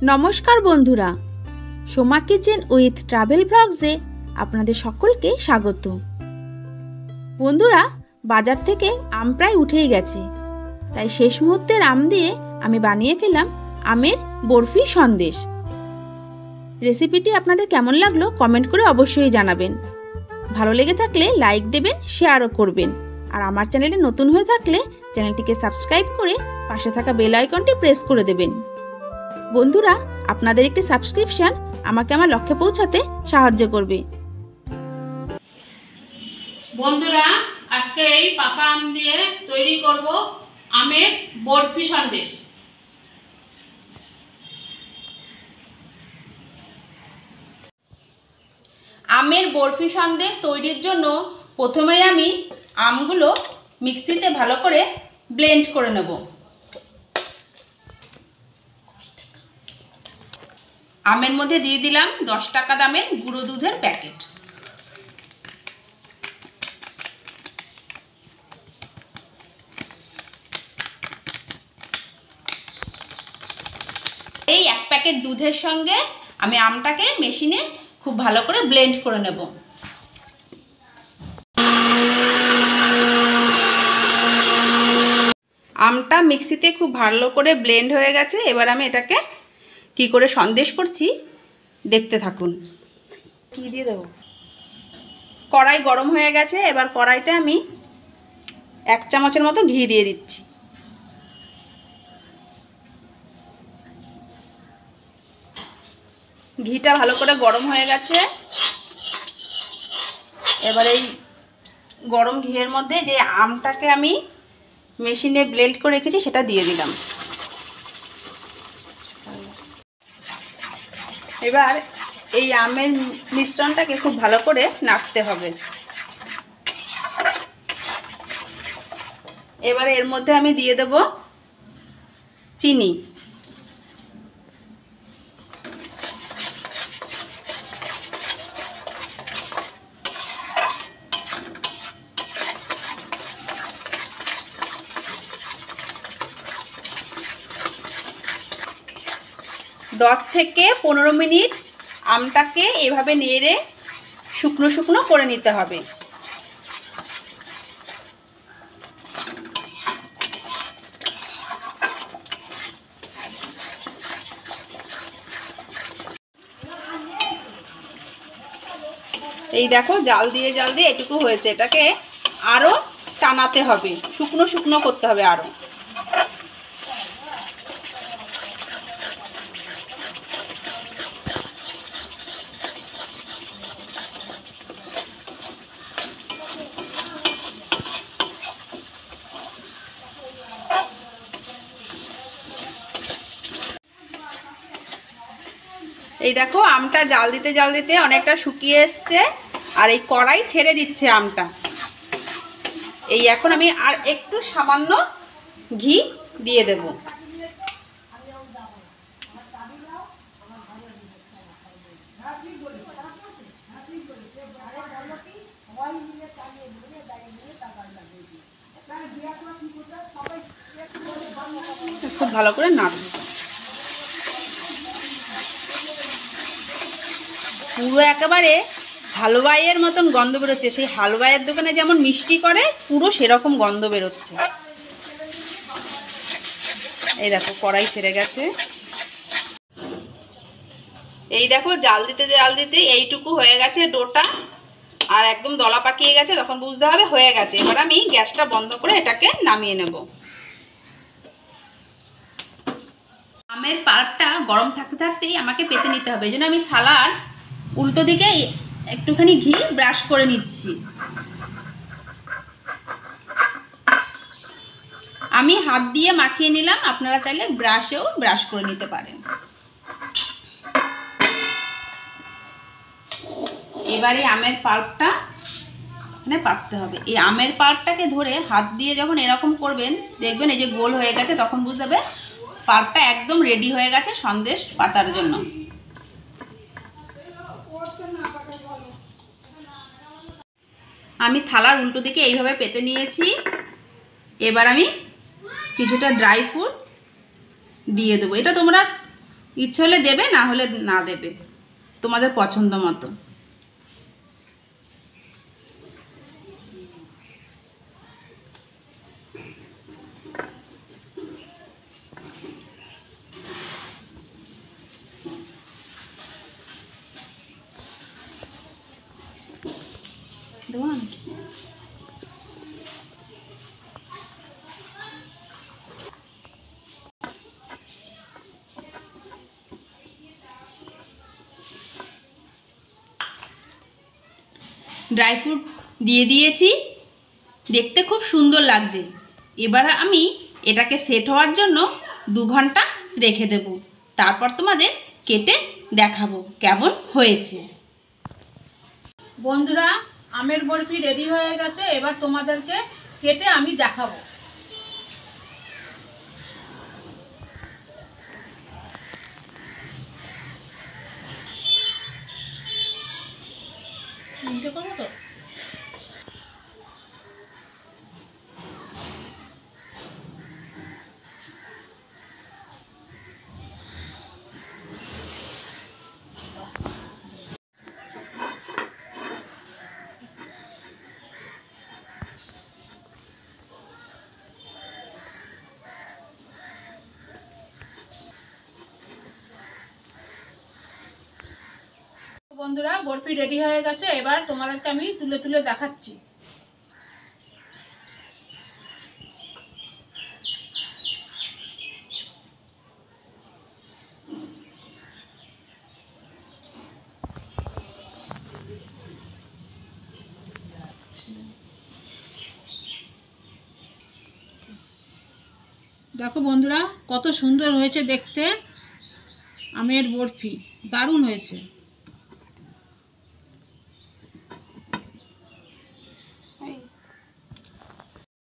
নমস্কার বন্ধুরা, Soma kitchen with travel ব্লগসে আপনাদের সকলকে স্বাগত। বন্ধুরা, বাজার থেকে আম প্রায় উঠেই গেছে, তাই শেষ মুহূর্তের আম দিয়ে আমি বানিয়ে ফেললাম আমের বরফি সন্দেশ। রেসিপিটি আপনাদের কেমন লাগলো কমেন্ট করে অবশ্যই জানাবেন। ভালো লেগে থাকলে লাইক দেবেন, শেয়ারও করবেন। আর আমার চ্যানেলে নতুন হয়ে থাকলে চ্যানেলটিকে সাবস্ক্রাইব করে পাশে থাকা বেল আইকনটি প্রেস করে দেবেন। বন্ধুরা, আপনাদের একটি সাবস্ক্রিপশন আমাকে আমার লক্ষ্যে পৌঁছাতে সাহায্য করবে। বন্ধুরা, আজকে এই পাকা আম দিয়ে তৈরি করব আমের বরফি সন্দেশ। আমের বরফি সন্দেশ তৈরির জন্য প্রথমেই আমি আমগুলো মিক্সিতে ভালো করে ব্লেন্ড করে নেব। আমের মধ্যে দিয়ে দিলাম 10 টাকা দামের গুঁড়ো দুধের প্যাকেট। এই 1 প্যাকেট দুধের সঙ্গে আমি আমটাকে মেশিনে খুব ভালো করে ব্লেন্ড করে নেব। আমটা মিক্সিতে খুব ভালো করে ব্লেন্ড হয়ে গেছে। এবার আমি এটাকে কি করে সন্দেশ করছি দেখতে থাকুন। কি দিয়ে দেবো? কড়াই গরম হয়ে গেছে। এবার কড়াইতে আমি 1 চামচের মতো ঘি দিয়ে দিচ্ছি। ঘিটা ভালো করে গরম হয়ে গেছে। এবার এই গরম ঘিয়ের মধ্যে যে আমটাকে আমি মেশিনে ব্লেন্ড করে রেখেছি সেটা দিয়ে দিলাম। এবার এই আমের মিশ্রণটাকে খুব ভালো করে নাড়তে হবে। এবার এর মধ্যে আমি দিয়ে দেব চিনি। দশ থেকে 15 মিনিট আমটাকে এভাবে নেড়ে শুকনো শুকনো করে নিতে হবে। এই দেখো, জাল দিয়ে এটুকু হয়েছে। এটাকে আরো টানাতে হবে, শুকনো শুকনো করতে হবে আরো। এই দেখো, আমটা জাল দিতে অনেকটা শুকিয়ে এসছে আর এই কড়াই ছেড়ে দিচ্ছে আমটা। এই এখন আমি আর একটু সামান্য ঘি দিয়ে দেব। খুব ভালো করে নাড়ব। পুরো একেবারে হালুয়াইয়ের মতন গন্ধ বেরোচ্ছে। সেই হালুয়াইয়ের দোকানে যেমন মিষ্টি করে পুরো সেরকম গন্ধ বেরোচ্ছে। এই দেখো, কড়াই ছেড়ে গেছে। এই দেখো, জাল দিতে এইটুকু হয়ে গেছে ডোটা, আর একদম দলা পাকিয়ে গেছে। তখন বুঝতে হবে হয়ে গেছে। এবার আমি গ্যাসটা বন্ধ করে এটাকে নামিয়ে নেব। আমের পাল্পটা গরম থাকতে থাকতেই আমাকে পেতে নিতে হবে। এই জন্য আমি থালার উল্টো দিকে একটুখানি ঘি ব্রাশ করে নিচ্ছি। আমি হাত দিয়ে মাখিয়ে নিলাম, আপনারা চাইলে ব্রাশেও ব্রাশ করে নিতে পারেন। এবারে আমের পাল্পটা এখানে পাততে হবে। এই আমের পাল্পটাকে ধরে হাত দিয়ে যখন এরকম করবেন, দেখবেন এই যে গোল হয়ে গেছে, তখন বুঝতে হবে পাল্পটা একদম রেডি হয়ে গেছে সন্দেশ পাতার জন্য। আমি থালার উল্টো দিকে এইভাবে পেতে নিয়েছি। এবার আমি কিছুটা ড্রাই ফ্রুট দিয়ে দেবো। এটা তোমরা ইচ্ছে হলে দেবে, না হলে না দেবে, তোমাদের পছন্দ মতো। দেবো না নাকি? ড্রাই ফ্রুট দিয়ে দিয়েছি, দেখতে খুব সুন্দর লাগছে। এবার আমি এটাকে সেট হওয়ার জন্য 2 ঘন্টা রেখে দেব, তারপর তোমাদের কেটে দেখাবো কেমন হয়েছে। বন্ধুরা, আমের বরফি রেডি হয়ে গেছে, এবার তোমাদেরকে কেটে আমি দেখাবো। করবো তো। বন্ধুরা, বরফি রেডি হয়ে গেছে, এবার তোমাদেরকে আমি তুলে তুলে দেখাচ্ছি। দেখো বন্ধুরা, কত সুন্দর হয়েছে দেখতে আমের বরফি, দারুণ হয়েছে।